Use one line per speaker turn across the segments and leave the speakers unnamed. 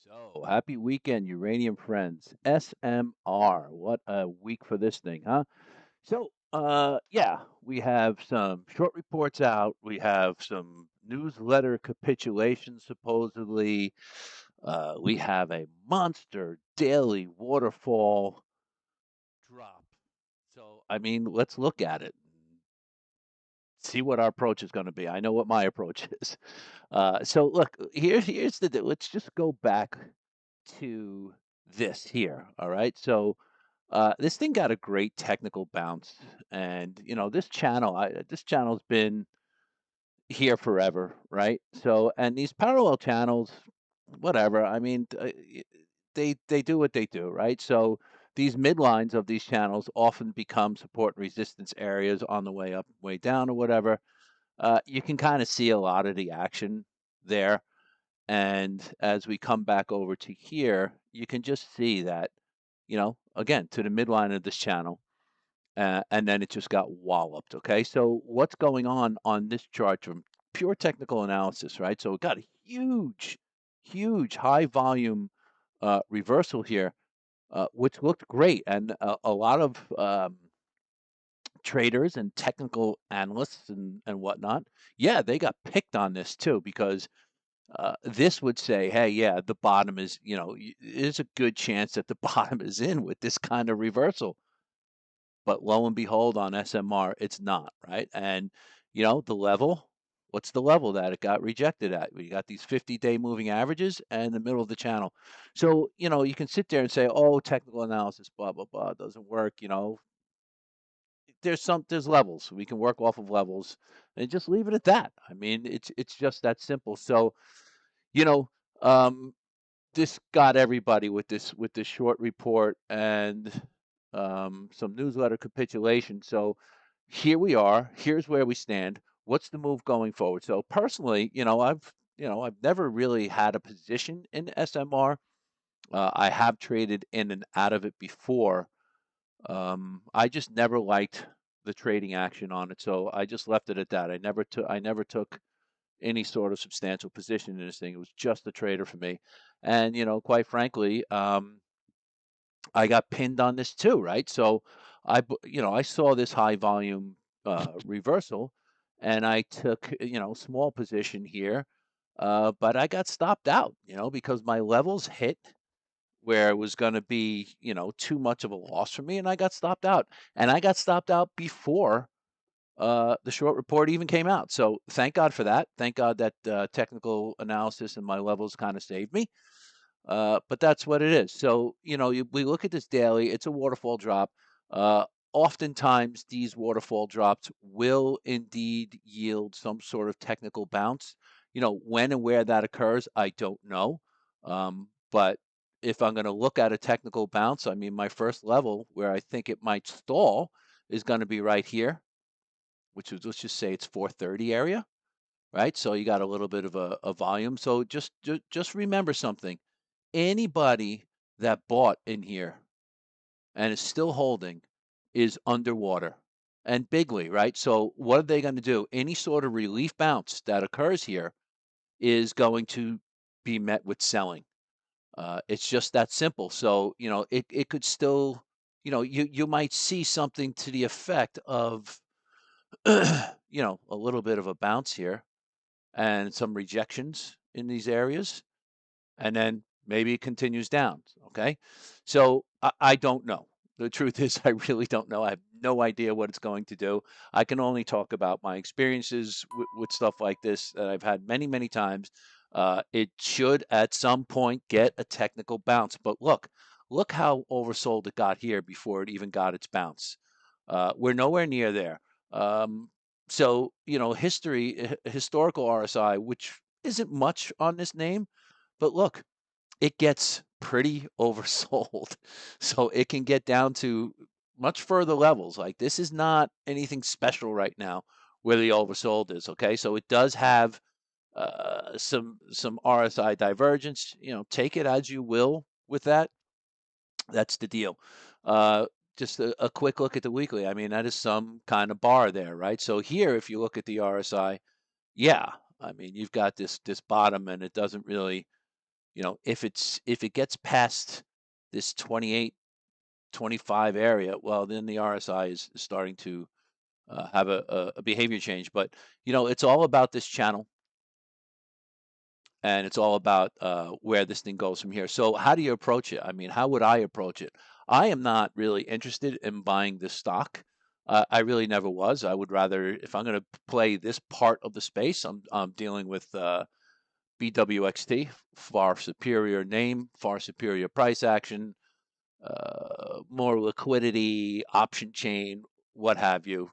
So, happy weekend, uranium friends. SMR. What a week for this thing, huh? So, yeah, we have some short reports out. We have some newsletter capitulation, supposedly. We have a monster daily waterfall drop. So, I mean, let's look at it. See what our approach is going to be. I know what my approach is. So, look, here's let's just go back to this here. All right. So this thing got a great technical bounce, and this channel's been here forever, right? So, and these parallel channels, whatever. I mean, they do what they do, right? So these midlines of these channels often become support and resistance areas on the way up, way down, or whatever. You can kind of see a lot of the action there. And as we come back over to here, you can just see that, again, to the midline of this channel, and then it just got walloped. Okay, so what's going on this chart from pure technical analysis, right? So it got a huge high volume reversal here, which looked great, and a lot of traders and technical analysts and whatnot, yeah, they got picked on this too because this would say, hey, yeah, the bottom is, there's a good chance that the bottom is in with this kind of reversal. But lo and behold, on SMR, it's not, right? And, the level, what's the level that it got rejected at? We got these 50-day moving averages and the middle of the channel. So, you can sit there and say, oh, technical analysis, blah, blah, blah, doesn't work. There's levels. We can work off of levels and just leave it at that. I mean, it's just that simple. So, you know, um, this got everybody with this short report and some newsletter capitulation. So here we are. Here's where we stand. What's the move going forward? So personally, I've never really had a position in SMR. I have traded in and out of it before. I just never liked the trading action on it, so I just left it at that. I never took any sort of substantial position in this thing. It was just a trader for me. And, quite frankly, I got pinned on this too, right? So I saw this high volume reversal and I took, small position here. But I got stopped out, because my levels hit where it was going to be, too much of a loss for me. And I got stopped out. And I got stopped out before the short report even came out. So thank God for that. Thank God that technical analysis and my levels kind of saved me. But that's what it is. So we look at this daily. It's a waterfall drop. Uh, Oftentimes, these waterfall drops will indeed yield some sort of technical bounce. When and where that occurs, I don't know. But if I'm going to look at a technical bounce, I mean, my first level where I think it might stall is going to be right here, which is, let's just say it's 430 area, right? So you got a little bit of a volume. So just remember something. Anybody that bought in here and is still holding is underwater and bigly, right? So what are they going to do? Any sort of relief bounce that occurs here is going to be met with selling. It's just that simple. So, it could still, you might see something to the effect of, a little bit of a bounce here and some rejections in these areas, and then maybe it continues down. Okay. So I don't know. The truth is, I really don't know. I have no idea what it's going to do. I can only talk about my experiences with stuff like this that I've had many, many times. It should at some point get a technical bounce. But look how oversold it got here before it even got its bounce. We're nowhere near there. Um, so, historical RSI, which isn't much on this name, but look, it gets pretty oversold. So it can get down to much further levels. Like this is not anything special right now where the oversold is. Okay, so it does have some RSI divergence. Take it as you will with that. That's the deal. Uh, just a quick look at the weekly. I mean, that is some kind of bar there, right? So here, if you look at the RSI, yeah, I mean, you've got this bottom, and it doesn't really if it gets past this 28, 25 area, well, then the RSI is starting to have a behavior change. But it's all about this channel, and it's all about where this thing goes from here. So how do you approach it? I mean, how would I approach it? I am not really interested in buying this stock. I really never was. I would rather, if I'm going to play this part of the space, I'm dealing with BWXT, far superior name, far superior price action, more liquidity, option chain, what have you,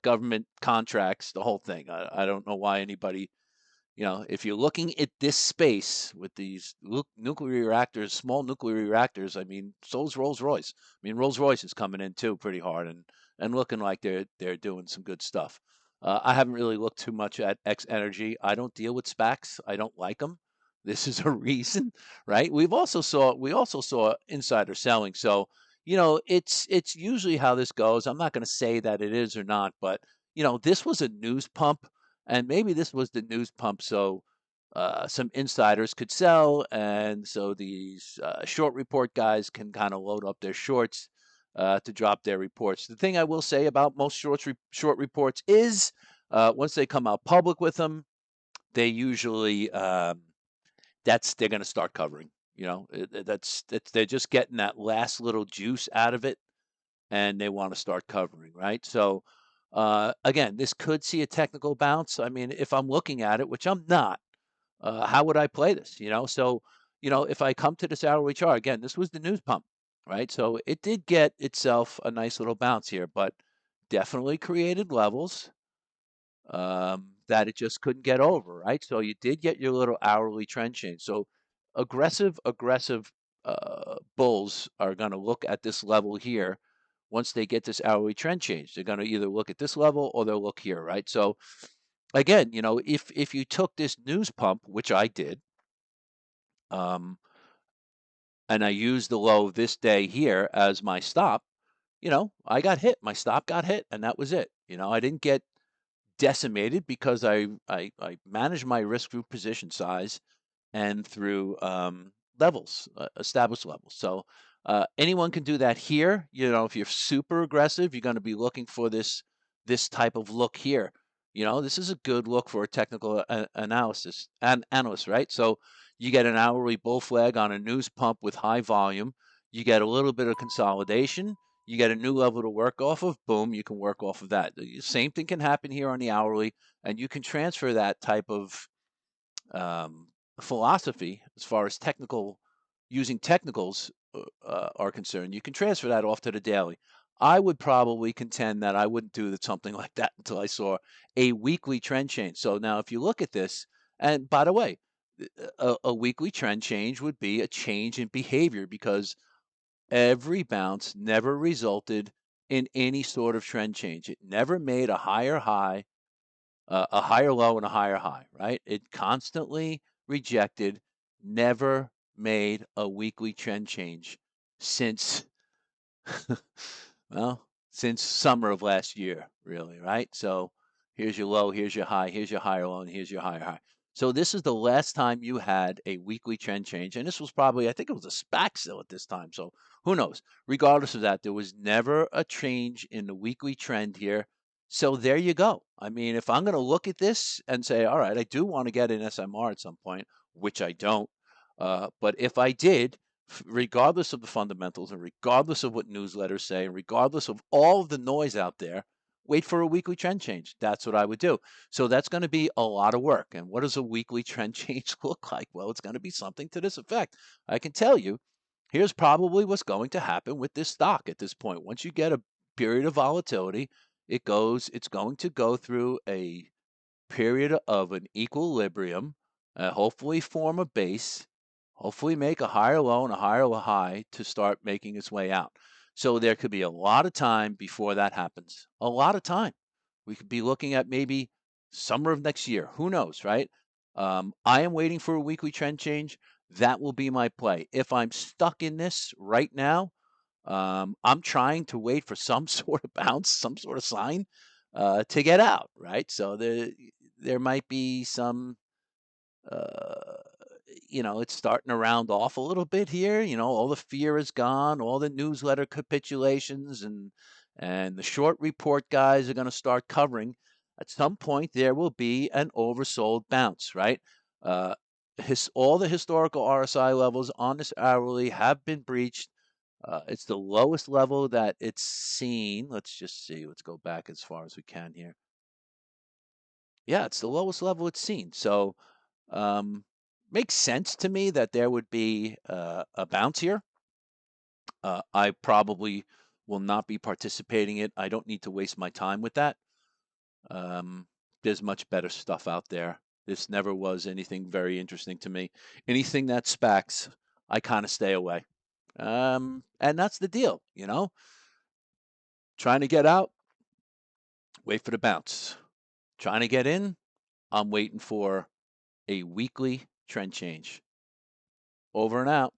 government contracts, the whole thing. I don't know why anybody, if you're looking at this space with these nuclear reactors, small nuclear reactors, I mean, so's Rolls-Royce. I mean, Rolls-Royce is coming in too pretty hard and looking like they're doing some good stuff. I haven't really looked too much at X Energy. I don't deal with SPACs. I don't like them. This is a reason, right? We also saw insider selling. So, it's usually how this goes. I'm not going to say that it is or not, but this was a news pump, and maybe this was the news pump so some insiders could sell, and so these short report guys can kind of load up their shorts to drop their reports. The thing I will say about most short reports is once they come out public with them, they usually they're going to start covering. That's they're just getting that last little juice out of it, and they want to start covering, right? So again, this could see a technical bounce. I mean, if I'm looking at it, which I'm not, how would I play this? So if I come to this hourly chart again, this was the news pump, right? So it did get itself a nice little bounce here, but definitely created levels that it just couldn't get over, right? So you did get your little hourly trend change. So aggressive bulls are going to look at this level here. Once they get this hourly trend change, they're going to either look at this level or they'll look here, right? So again, if you took this news pump, which I did, um, and I used the low this day here as my stop, I got hit. My stop got hit, and that was it. I didn't get decimated because I managed my risk through position size and through levels, established levels. So anyone can do that here. If you're super aggressive, you're going to be looking for this type of look here. This is a good look for a technical analysis and analyst, right? So you get an hourly bull flag on a news pump with high volume. You get a little bit of consolidation. You get a new level to work off of. Boom, you can work off of that. The same thing can happen here on the hourly, and you can transfer that type of um, philosophy as far as using technicals are concerned. You can transfer that off to the daily. I would probably contend that I wouldn't do something like that until I saw a weekly trend change. So now, if you look at this, and by the way, a weekly trend change would be a change in behavior because every bounce never resulted in any sort of trend change. It never made a higher high, a higher low, and a higher high, right? It constantly rejected, never made a weekly trend change since, well, since summer of last year, really, right? So here's your low, here's your high, here's your higher low, and here's your higher high. So this is the last time you had a weekly trend change, and this was probably, I think it was a SPAC still at this time. So who knows? Regardless of that, there was never a change in the weekly trend here. So there you go. I mean, if I'm going to look at this and say, all right, I do want to get an SMR at some point, which I don't, but if I did, regardless of the fundamentals and regardless of what newsletters say, and regardless of all of the noise out there, wait for a weekly trend change. That's what I would do. So that's going to be a lot of work. And what does a weekly trend change look like? Well, it's going to be something to this effect. I can tell you, here's probably what's going to happen with this stock at this point. Once you get a period of volatility, it's going to go through a period of an equilibrium, hopefully form a base, hopefully make a higher low and a higher high to start making its way out. So there could be a lot of time before that happens. A lot of time. We could be looking at maybe summer of next year. Who knows, right? I am waiting for a weekly trend change. That will be my play. If I'm stuck in this right now, I'm trying to wait for some sort of bounce, some sort of sign to get out, right? So there might be some, uh, it's starting to round off a little bit here. All the fear is gone, all the newsletter capitulations and the short report guys are going to start covering. At some point, there will be an oversold bounce, right? Uh, all the historical RSI levels on this hourly have been breached. It's the lowest level that it's seen. Let's just see. Let's go back as far as we can here. Yeah, it's the lowest level it's seen. So, um, makes sense to me that there would be a bounce here. I probably will not be participating in it. I don't need to waste my time with that. Um, there's much better stuff out there. This never was anything very interesting to me. Anything that SPACs, I kind of stay away. And that's the deal. Trying to get out, wait for the bounce. Trying to get in, I'm waiting for a weekly trend change. Over and out.